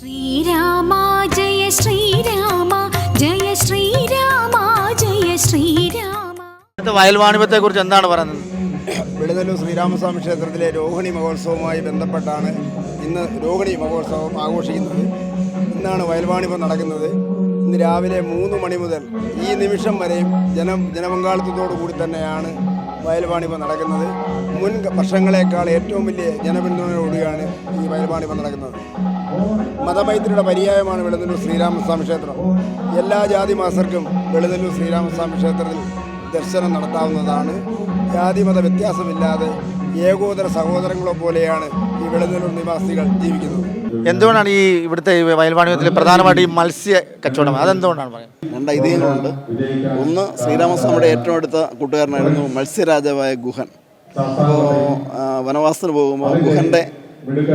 ശ്രീരാമ ജയ ശ്രീരാമ ജയ ശ്രീരാമ ജയ ശ്രീരാമ. വയൽവാണിഭത്തെ കുറിച്ച് എന്താണ് പറയുന്നത്? വെളുതല്ലൂർ ശ്രീരാമസ്വാമി ക്ഷേത്രത്തിലെ രോഹിണി മഹോത്സവവുമായി ബന്ധപ്പെട്ടാണ് ഇന്ന് രോഹിണി മഹോത്സവം ആഘോഷിക്കുന്നത്. ഇന്നാണ് വയൽവാണിഭം നടക്കുന്നത്. ഇന്ന് രാവിലെ 3 മണി മുതൽ ഈ നിമിഷം വരെയും ജനപങ്കാളിത്തത്തോടു കൂടി തന്നെയാണ് വയൽവാണിഭം നടക്കുന്നത്. മുൻ വർഷങ്ങളെക്കാൾ ഏറ്റവും വലിയ ജനപിന്തുണയോടുകൂടിയാണ് ഈ വയൽവാണിഭം നടക്കുന്നത്. മതമൈത്രിയുടെ പര്യായമാണ് വെളുതല്ലൂർ ശ്രീരാമസ്വാമി ക്ഷേത്രം. എല്ലാ ജാതി മാസർക്കും വെളുതല്ലൂർ ശ്രീരാമസ്വാമി ക്ഷേത്രത്തിൽ ദർശനം നടത്താവുന്നതാണ്. ജാതിമത വ്യത്യാസമില്ലാതെ ഏകോദര സഹോദരങ്ങളെ പോലെയാണ് ഈ വെളുതല്ലൂർ നിവാസികൾ ജീവിക്കുന്നത്. എന്തുകൊണ്ടാണ് ഈ ഇവിടുത്തെ വയൽവാണിഭത്തിൽ പ്രധാനമായിട്ട് ഈ മത്സ്യ കച്ചവടം അതെന്തുകൊണ്ടാണ് പറയുന്നത്? 2 ഐതിഹ്യങ്ങളുണ്ട്. ഒന്ന്, ശ്രീരാമസ്വാമിയുടെ ഏറ്റവും അടുത്ത കൂട്ടുകാരനായിരുന്നു മത്സ്യരാജാവായ ഗുഹൻ. അപ്പോൾ വനവാസത്തിന് പോകുമ്പോൾ ഗുഹൻ്റെ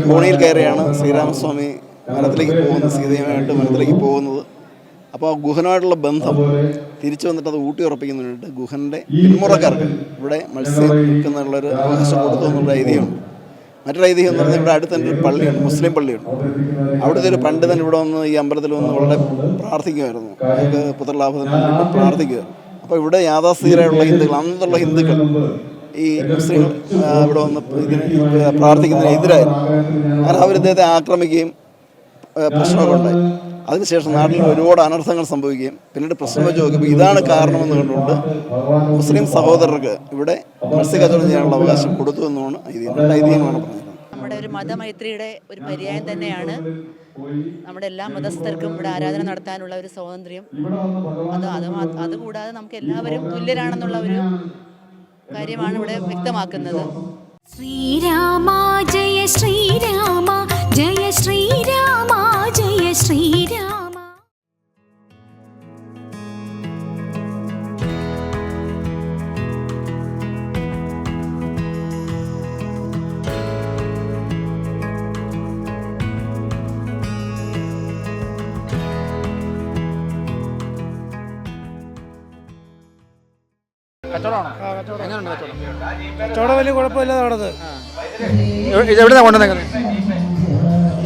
തോണിയിൽ കയറിയാണ് ശ്രീരാമസ്വാമി വനത്തിലേക്ക് പോകുന്നത്, സീതയുമായിട്ട് വനത്തിലേക്ക് പോകുന്നത്. അപ്പോൾ ആ ഗുഹനുമായിട്ടുള്ള ബന്ധം തിരിച്ചു വന്നിട്ട് അത് ഊട്ടിയുറപ്പിക്കുന്നുണ്ട്. ഗുഹൻ്റെ പിന്മുറക്കാർക്ക് ഇവിടെ മത്സ്യം വിൽക്കുന്നുള്ളൊരു അവകാശം കൊടുത്തു എന്നുള്ള ഐതിഹ്യമുണ്ട്. മറ്റൊരു ഐതിഹ്യം എന്ന് പറഞ്ഞാൽ ഇവിടെ അടുത്ത് തന്നെ ഒരു പള്ളിയുണ്ട്, മുസ്ലിം പള്ളിയുണ്ട്. അവിടുത്തെ ഒരു പണ്ഡിതൻ ഇവിടെ വന്ന് ഈ അമ്പലത്തിൽ വന്ന് വളരെ പ്രാർത്ഥിക്കുമായിരുന്നു. നമുക്ക് പുത്രലാഭത്തിന് വേണ്ടി പ്രാർത്ഥിക്കുക. അപ്പോൾ ഇവിടെ യാഥാസ്ഥിതികരായുള്ള ഹിന്ദുക്കൾ, അന്നത്തുള്ള ഹിന്ദുക്കൾ ഈ മുസ്ലിങ്ങൾ ഇവിടെ വന്ന് ഇതിന് പ്രാർത്ഥിക്കുന്നതിന് എതിരായിരുന്നു. കാരണം അവർ ഇദ്ദേഹത്തെ ആക്രമിക്കുകയും പ്രശ്നമൊക്കെ ഉണ്ടായി. അതിനുശേഷം നാട്ടിൽ ഒരുപാട് അനർത്ഥങ്ങൾ സംഭവിക്കുകയും പിന്നീട് പ്രശ്നം വെച്ച് നോക്കിയപ്പോൾ ഇതാണ് കാരണമെന്ന് കണ്ടുകൊണ്ട് മുസ്ലിം സഹോദരർക്ക് ഇവിടെ മത്സ്യക്കച്ചവടം ചെയ്യാനുള്ള അവകാശം കൊടുത്തു എന്നുമാണ് ഐതിഹ്യമാണ് പറഞ്ഞത്. നമ്മുടെ ഒരു മതമൈത്രിയുടെ ഒരു പര്യായം തന്നെയാണ്. നമ്മുടെ എല്ലാ മതസ്ഥർക്കും ഇവിടെ ആരാധന നടത്താനുള്ള ഒരു സ്വാതന്ത്ര്യം. അതുകൂടാതെ നമുക്ക് എല്ലാവരും തുല്യരാണെന്നുള്ള ഒരു കാര്യമാണ് ഇവിടെ വ്യക്തമാക്കുന്നത്. ശ്രീരാമ ജയ ശ്രീരാമ ജയ ശ്രീരാമ ജയ ശ്രീരാമ. കച്ചവടം വലിയ കുഴപ്പമില്ലാതെ നടന്നത്. ഇതെവിടെ കൊണ്ടുവന്നത്?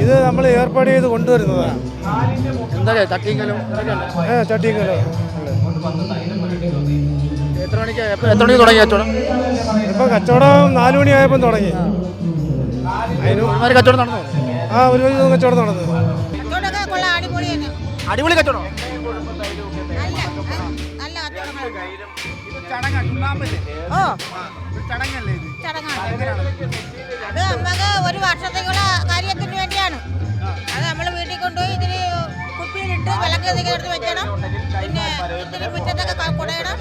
ഇത് നമ്മൾ ഏർപ്പാട് ചെയ്ത് കൊണ്ടുവരുന്നതാണ്. എന്താ ചട്ടിങ്കലും? ചട്ടിങ്കലോ. എത്ര മണിക്ക് തുടങ്ങി കച്ചവടം? ഇപ്പം കച്ചവടം 4 മണിയായപ്പം തുടങ്ങി. അതിന് കച്ചവടം നടന്നു? ഒരു വഴി കച്ചവടം നടന്നു. അടിപൊളി കച്ചവടം. അത് നമുക്ക് ഒരു വർഷത്തേക്കുള്ള കാര്യത്തിന് വേണ്ടിയാണ്. അത് നമ്മൾ വീട്ടിൽ കൊണ്ടുപോയി ഇതിന് കുപ്പിയിലിട്ട് വിലക്ക് എടുത്ത് വെക്കണം. പിന്നെ ഇതിന് മുറ്റത്തൊക്കെ കുടയണം,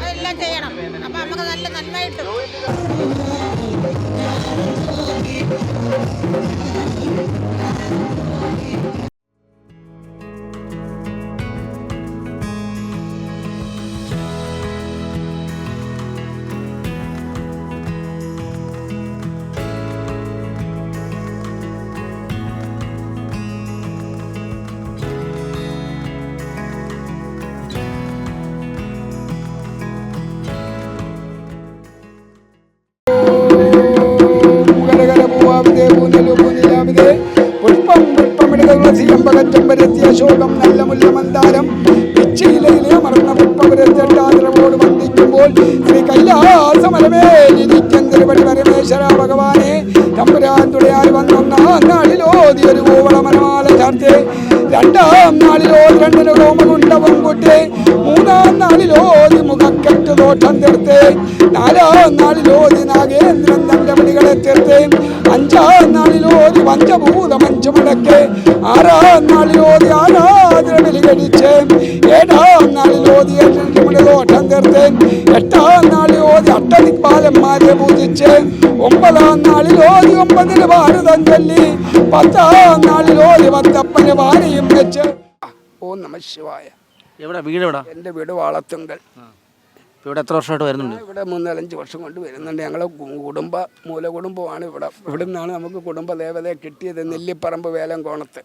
അതെല്ലാം ചെയ്യണം. അപ്പം നമുക്ക് നല്ല നന്മയിട്ടും. ശോകം നല്ല മുല്ലമന്ദാരം പിച്ചയിലയിലെ മറന്ന പുഷ്പപുരത്തോട് വന്ദിക്കുമ്പോൾ ശ്രീ കൈലാസമലമേലിരിക്കന്തിരുപടി പരമേശ്വര ഭഗവാനെ തമ്പുരാൻ തുണയായി വന്നൊന്നാം നാളിലോതി ഒരു കൂവള മനമാല ചാർത്തേ, 2-ാം നാളിലോതി 2 കോമകുണ്ടവും കുട്ടേ, 3-ാം നാളിലോതി മുഖക്കെട്ട് ദോഷം തീർത്തേ, 4-ാം നാളിലോതി നാഗേന്ദ്രൻ തന്റെ പണികളെ തീർത്തേ, 5-ാം നാളിലോതി പഞ്ചഭൂത മഞ്ചുമടക്കേ, 6-ാം നാളിലോതി ആരാധനബലി കഴിച്ച്, 7-ാം നാളിലോതി 8 ദോഷം തീർത്തേ, 8-ാം നാളിലോതി 8 ദിക്പാലന്മാരെ പൂജിച്ച്, 9-ാം നാളിലോതി 9 ഭാരതം ചൊല്ലി, 10-ാം നാളിലോതി 10 ഭാര്യയും വെച്ച്. ഓം നമ ശിവായ. എവിടെ വീട്? എവിടെ? എൻ്റെ വീട് വാളത്തുങ്കൽ. ഇവിടെ എത്ര വർഷമായിട്ട് വരുന്നുണ്ട്? ഇവിടെ 3-5 വർഷം കൊണ്ട് വരുന്നുണ്ട്. ഞങ്ങൾ മൂലകുടുംബമാണ്. ഇവിടെ നിന്നാണ് നമുക്ക് കുടുംബദേവതയെ കിട്ടിയത്. നെല്ലിപ്പറമ്പ് വേലങ്കോണത്ത്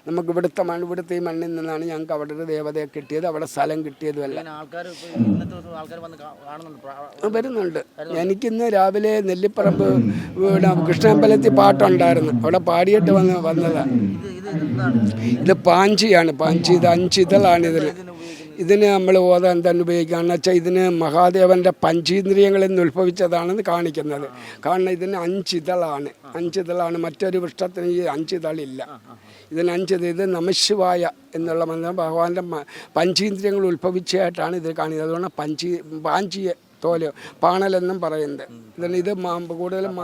നമുക്ക് ഇവിടുത്തെ ഈ മണ്ണിൽ നിന്നാണ് ഞങ്ങൾക്ക് അവിടെ ഒരു ദേവതയെ കിട്ടിയത്. അവിടെ സ്ഥലം കിട്ടിയതുമല്ല. വരുന്നുണ്ട്. എനിക്കിന്ന് രാവിലെ നെല്ലിപ്പറമ്പ് കൃഷ്ണമ്പലത്തിൽ പാട്ടുണ്ടായിരുന്നു. അവിടെ പാടിയിട്ട് വന്നതാണ്. ഇത് പാഞ്ചിയാണ്. പാഞ്ചി ഇത് 5 ഇതളാണ് ഇതിന് നമ്മൾ ഓതാൻ തന്നെ ഉപയോഗിക്കുകയെന്ന് വെച്ചാൽ ഇതിന് മഹാദേവൻ്റെ പഞ്ചീന്ദ്രിയങ്ങളിൽ നിന്ന് ഉത്ഭവിച്ചതാണെന്ന് കാണിക്കുന്നത്. കാരണം ഇതിന് 5 ഇതളാണ്. മറ്റൊരു വൃക്ഷത്തിന് ഈ 5 ഇതളില്ല. ഇതിന് 5 ഇത് നമശിവായ എന്നുള്ള ഭഗവാന്റെ പഞ്ചീന്ദ്രിയങ്ങൾ ഉത്ഭവിച്ചതായിട്ടാണ് ഇത് കാണിക്കുന്നത്. അതുകൊണ്ട് പാഞ്ചിയെ തോല് പാണലെന്നും പറയുന്നത്. ഇത് കൂടുതലും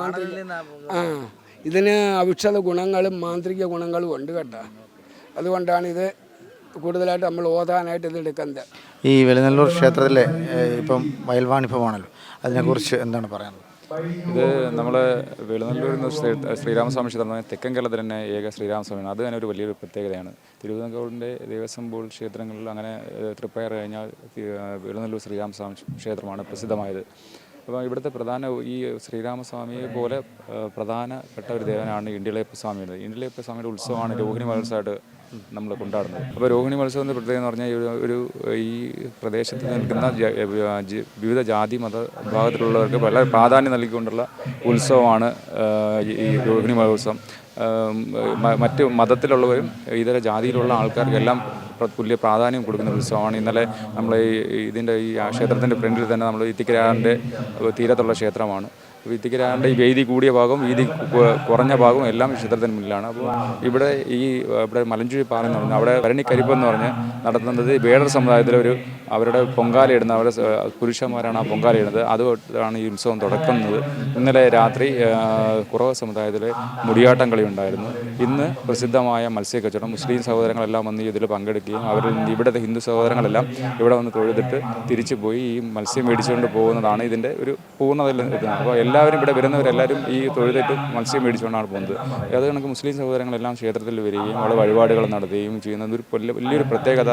ഇതിന് ഔഷധ ഗുണങ്ങളും മാന്ത്രിക ഗുണങ്ങളും ഉണ്ട് കേട്ടോ. അതുകൊണ്ടാണ് ഇത് കൂടുതലായിട്ട് നമ്മൾ ഓതാനായിട്ട് ഇത് എടുക്കുന്നത്. ഈ വെളുന്നല്ലൂർ ക്ഷേത്രത്തിലെ ഇപ്പം വയൽവാണിഭമാണല്ലോ, അതിനെക്കുറിച്ച് എന്താണ് പറയുന്നത്? ഇത് നമ്മൾ വെളുന്നല്ലൂരിൽ നിന്ന് ശ്രീരാമസ്വാമി ക്ഷേത്രം തെക്കൻ കേരളത്തിൽ തന്നെ ഏക ശ്രീരാമസ്വാമിയാണ്. അത് തന്നെ ഒരു വലിയൊരു പ്രത്യേകതയാണ്. തിരുവിതാംകൂറിൻ്റെ ദേവസ്വം ബോർഡ് ക്ഷേത്രങ്ങളിൽ അങ്ങനെ തൃപ്പയർ കഴിഞ്ഞാൽ വെളുന്നല്ലൂർ ശ്രീരാമസ്വാമി ക്ഷേത്രമാണ് പ്രസിദ്ധമായത്. അപ്പോൾ ഇവിടുത്തെ ഈ ശ്രീരാമസ്വാമിയെ പോലെ പ്രധാനപ്പെട്ട ഒരു ദേവനാണ് ഇണ്ടിളയപ്പ സ്വാമിയുടെ. ഇണ്ടിളയപ്പ സ്വാമിയുടെ ഉത്സവമാണ് രോഹിണി മഹോത്സവമായിട്ട് നമ്മൾ കൊണ്ടാടുന്നത്. അപ്പോൾ രോഹിണി മത്സവത്തിൻ്റെ പ്രത്യേകത എന്ന് പറഞ്ഞാൽ ഈ പ്രദേശത്ത് നിൽക്കുന്ന വിവിധ ജാതി മത വിഭാഗത്തിലുള്ളവർക്ക് വളരെ പ്രാധാന്യം നൽകിക്കൊണ്ടുള്ള ഉത്സവമാണ് ഈ രോഹിണി മഹോത്സവം. മറ്റ് മതത്തിലുള്ളവരും ഇതര ജാതിയിലുള്ള ആൾക്കാർക്കെല്ലാം തുല്യ പ്രാധാന്യം കൊടുക്കുന്ന ഉത്സവമാണ്. ഇന്നലെ നമ്മൾ ഇതിൻ്റെ ഈ ക്ഷേത്രത്തിൻ്റെ ഫ്രണ്ടിൽ തന്നെ നമ്മൾ ഇത്തിക്കരാറിൻ്റെ തീരത്തുള്ള ക്ഷേത്രമാണ്. ഇത്തിക്കരാറിൻ്റെ ഈ വീതി കൂടിയ ഭാഗവും വീതി കുറഞ്ഞ ഭാഗവും എല്ലാം ക്ഷേത്രത്തിന് മുന്നിലാണ്. അപ്പോൾ ഇവിടെ മലഞ്ചുഴി പാറ എന്ന് പറഞ്ഞാൽ അവിടെ ഭരണിക്കരിപ്പ് എന്ന് പറഞ്ഞ് നടത്തുന്നത് വേടർ സമുദായത്തിലെ അവരുടെ പൊങ്കാലയിടുന്ന അവരുടെ പുരുഷന്മാരാണ് ആ പൊങ്കാലയിടുന്നത്. അതുകൊണ്ടാണ് ഈ ഉത്സവം തുടക്കുന്നത്. ഇന്നലെ രാത്രി കുറവ സമുദായത്തിലെ മുടിയാട്ടം കളി ഉണ്ടായിരുന്നു. ഇന്ന് പ്രസിദ്ധമായ മത്സ്യക്കച്ചവടം മുസ്ലിം സഹോദരങ്ങളെല്ലാം വന്ന് ഇതിൽ പങ്കെടുക്കുകയും ഇവിടുത്തെ ഹിന്ദു സഹോദരങ്ങളെല്ലാം ഇവിടെ വന്ന് തൊഴുതിട്ട് തിരിച്ചു പോയി ഈ മത്സ്യം മേടിച്ചുകൊണ്ട് പോകുന്നതാണ് ഇതിൻ്റെ ഒരു പൂർണ്ണതയിൽ എത്തുന്നത്. അപ്പോൾ എല്ലാവരും ഇവിടെ വരുന്നവരെല്ലാവരും ഈ തൊഴുതിട്ട് മത്സ്യം മേടിച്ചുകൊണ്ടാണ് പോകുന്നത്. അത് കണക്ക് മുസ്ലിം സഹോദരങ്ങളെല്ലാം ക്ഷേത്രത്തിൽ വരികയും അവിടെ വഴിപാടുകൾ നടത്തുകയും ചെയ്യുന്നത് ഒരു വലിയൊരു പ്രത്യേകത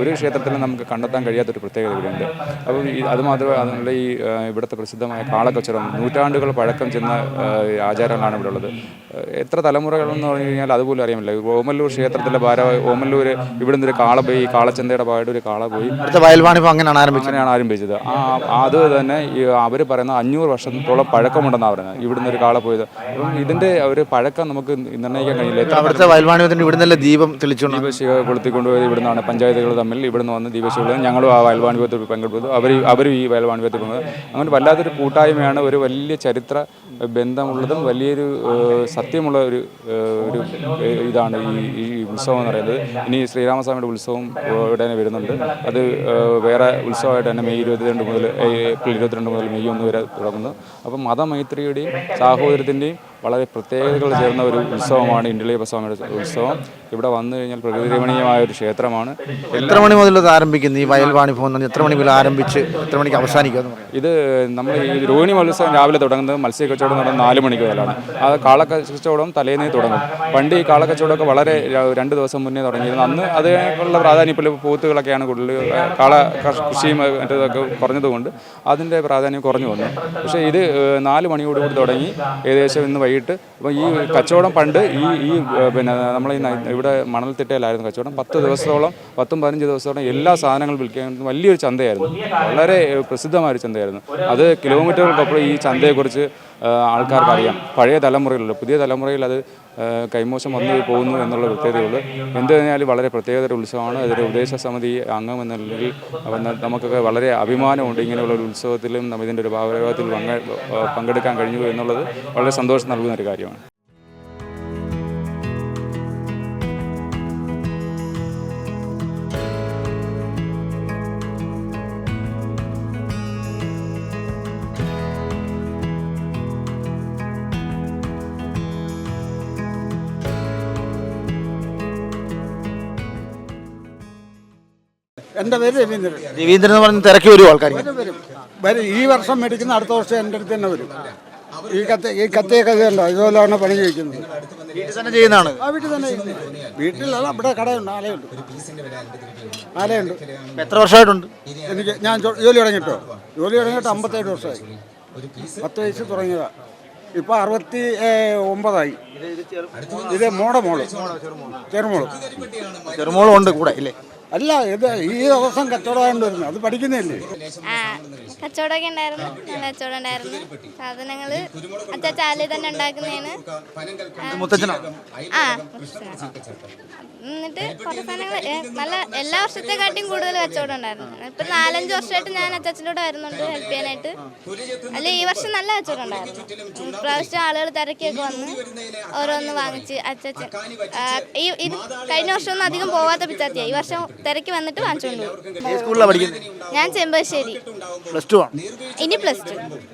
ഒരു ക്ഷേത്രത്തിലും നമുക്ക് കണ്ടെത്താൻ കഴിയാത്തൊരു പ്രത്യേകത ഇവിടെയുണ്ട്. അപ്പോൾ അത് മാത്രമല്ല അതിനുള്ള ഇവിടുത്തെ പ്രസിദ്ധമായ കാളക്കച്ചവടം നൂറ്റാണ്ടുകൾ പഴക്കം ചെന്ന ആചാരങ്ങളാണ് ഇവിടെ ഉള്ളത്. എത്ര തലമുറകളെന്ന് പറഞ്ഞു കഴിഞ്ഞാൽ അതുപോലും അറിയാമില്ല. ഓമല്ലൂർ ക്ഷേത്രത്തിലെ ഓമല്ലൂർ ഇവിടുന്ന് ഒരു കാള പോയി കാളച്ചന്തയുടെ ഭാഗമായിട്ട് ഒരു കാള പോയി വയൽവാണിഭം അങ്ങനെയാണ് ആരംഭിച്ചത്. അത് തന്നെ അവർ പറയുന്ന 500 വർഷത്തോളം പഴക്കമുണ്ടെന്നാണ് പറയുന്നത് ഇവിടുന്ന് ഒരു കാള പോയത്. അപ്പം ഇതിൻ്റെ ഒരു പഴക്കം നമുക്ക് നിർണ്ണയിക്കാൻ കഴിയില്ല. അവിടുത്തെ വയൽവാണിഭത്തിന് ഇവിടുന്ന് ദീപം തെളിച്ചുകൊണ്ട് ദീപശിഖ കൊളുത്തിക്കൊണ്ടുപോയത് ഇവിടുന്നാണ്. പഞ്ചായത്തുകൾ തമ്മിൽ ഇവിടുന്ന് വന്ന് ദീപശിഖ ഞങ്ങളും ആ വയൽവാണിഭത്തിൽ പങ്കെടുത്തത്. അവരും ഈ വയൽവാണിഭത്തിൽ പങ്കെടുത്തത്. അങ്ങനെ വല്ലാത്തൊരു കൂട്ടായ്മയാണ്. ഒരു വലിയ ചരിത്ര ബന്ധമുള്ളതും വലിയൊരു സത്യമുള്ള ഒരു ഇതാണ് ഈ ഉത്സവം എന്ന് പറയുന്നത്. ഇനി ശ്രീരാമസ്വാമിയുടെ ഉത്സവം ഉടനെ വരുന്നുണ്ട്. അത് വേറെ ഉത്സവമായിട്ട് തന്നെ മെയ് 22 മുതൽ ഏപ്രിൽ 22 മുതൽ മെയ് 1 വരെ തുടങ്ങുന്നു. അപ്പം മതമൈത്രിയുടെയും സാഹോദര്യത്തിൻ്റെയും വളരെ പ്രത്യേകതകൾ ചേർന്ന ഒരു ഉത്സവമാണ് ഇണ്ടിളയപ്പ സ്വാമിയുടെ ഉത്സവം. ഇവിടെ വന്നു കഴിഞ്ഞാൽ പ്രകൃതി രമണീയമായ ഒരു ക്ഷേത്രമാണ്. എത്ര മണി മുതൽ ഇത് ആരംഭിക്കുന്നു ഈ വയൽവാണിഭം? എത്ര മണി മുതൽ ആരംഭിച്ച് എത്ര മണിക്ക് അവസാനിക്കും? ഇത് നമ്മൾ ഈ രോഹിണി മത്സവം രാവിലെ തുടങ്ങുന്നത് മത്സ്യക്കച്ചവടം നടന്ന് 4 മണിക്ക് മുതലാണ്. അത് കാളക്കച്ചവടം തലേന്നേ തുടങ്ങും. പണ്ട് ഈ കാളക്കച്ചവടമൊക്കെ വളരെ 2 ദിവസം മുന്നേ തുടങ്ങിയിരുന്നു. അന്ന് അതിനുള്ള പ്രാധാന്യം ഇപ്പോൾ പോത്തുകളൊക്കെയാണ് കൂടുതൽ. കാള കൃഷിയും മറ്റേതൊക്കെ കുറഞ്ഞതുകൊണ്ട് അതിൻ്റെ പ്രാധാന്യം കുറഞ്ഞു വന്നു. പക്ഷേ ഇത് 4 മണിയോടുകൂടി തുടങ്ങി ഏകദേശം ഇന്ന് വൈകിട്ട്. അപ്പോൾ ഈ കച്ചവടം പണ്ട് പിന്നെ നമ്മൾ ഇവിടെ മണൽത്തിട്ടയിലായിരുന്നു കച്ചവടം. 10 ദിവസത്തോളം 10-15 ദിവസത്തോളം എല്ലാ സാധനങ്ങളും വിൽക്കാൻ വലിയൊരു ചന്തയായിരുന്നു. വളരെ പ്രസിദ്ധമായൊരു ചന്തയായിരുന്നു. അത് കിലോമീറ്ററുകൾക്കപ്പുറം ഈ ചന്തയെക്കുറിച്ച് ആൾക്കാർക്ക് അറിയാം. പഴയ തലമുറയിലുള്ള പുതിയ തലമുറയിൽ അത് കൈമോശം വന്നു പോകുന്നു എന്നുള്ള പ്രത്യേകതയുള്ളൂ. എന്ത് കഴിഞ്ഞാലും വളരെ പ്രത്യേകതയുടെ ഉത്സവമാണ്. അതൊരു ഉപദേശ സമിതി അംഗം എന്ന നിലയിൽ നമുക്കൊക്കെ വളരെ അഭിമാനമുണ്ട്. ഇങ്ങനെയുള്ള ഒരു ഉത്സവത്തിലും ഇതിൻ്റെ ഒരു ഭാഗത്തിൽ പങ്കെടുക്കാൻ കഴിഞ്ഞു എന്നുള്ളത് വളരെ സന്തോഷം നൽകുന്ന ഒരു കാര്യമാണ്. എൻ്റെ പേര് രവീന്ദ്രൻ. രവീന്ദ്രൻ എന്ന് പറഞ്ഞ് തിരക്കി വരും ആൾക്കാർ. വരും. ഈ വർഷം മേടിക്കുന്ന അടുത്ത വർഷം എൻ്റെ അടുത്ത് തന്നെ വരും. ഈ കത്തിയൊക്കെ ഉണ്ടോ ഇതുപോലെയാണ് പണി ചോദിക്കുന്നത്. വീട്ടിൽ തന്നെ ചെയ്യുന്നതാണ്? ആ വീട്ടിൽ തന്നെ. വീട്ടിലല്ല, ഇവിടെ കടയുണ്ട്, ആലയുണ്ട്. എത്ര വർഷമായിട്ടുണ്ട്? ഞാൻ ജോലി തുടങ്ങിയിട്ട് 57 വർഷമായി. 10 വയസ്സ് തുടങ്ങിയതാണ്. ഇപ്പോൾ 69ആയി. ഇത് മോള് ചെറുമോളും ചെറുമോളും ഉണ്ട് കൂടെ ഇല്ലേ? അല്ല ഇത് ഈ ദിവസം കച്ചവടമായിട്ട് വരുന്നത് അത് പഠിക്കുന്നില്ലേ? ആ കച്ചവടമൊക്കെ ഉണ്ടായിരുന്നു, നല്ല കച്ചവടം ഉണ്ടായിരുന്നു. സാധനങ്ങൾ ചാലി തന്നെ ഉണ്ടാക്കുന്നതാണ്. മുത്തച്ഛനാണ്. ആ എന്നിട്ട് കുറേ സാധനങ്ങൾ നല്ല എല്ലാ വർഷത്തെക്കാട്ടിയും കൂടുതൽ കച്ചവടം ഉണ്ടായിരുന്നു. ഇപ്പം 4-5 വർഷമായിട്ട് ഞാൻ അച്ചാച്ചനോട് വരുന്നുണ്ട് ഹെൽപ്പ് ചെയ്യാനായിട്ട്. അല്ല ഈ വർഷം നല്ല കച്ചവടം ഉണ്ടായിരുന്നു. ഇപ്രാവശ്യം ആളുകൾ തിരക്കിയൊക്കെ വന്ന് ഓരോന്ന് വാങ്ങിച്ച് അച്ചാച്ചൻ ഇത് കഴിഞ്ഞ വർഷമൊന്നും അധികം പോവാത്ത പിച്ചാത്തിയാണ്. ഈ വർഷം തിരക്കി വന്നിട്ട് വാങ്ങിച്ചുകൊണ്ട് പോകും. സ്കൂളിലാണ് പഠിക്കുന്നത്? ഞാൻ ചെമ്പശ്ശേരി. +2 ആണ്. ഇനി +2.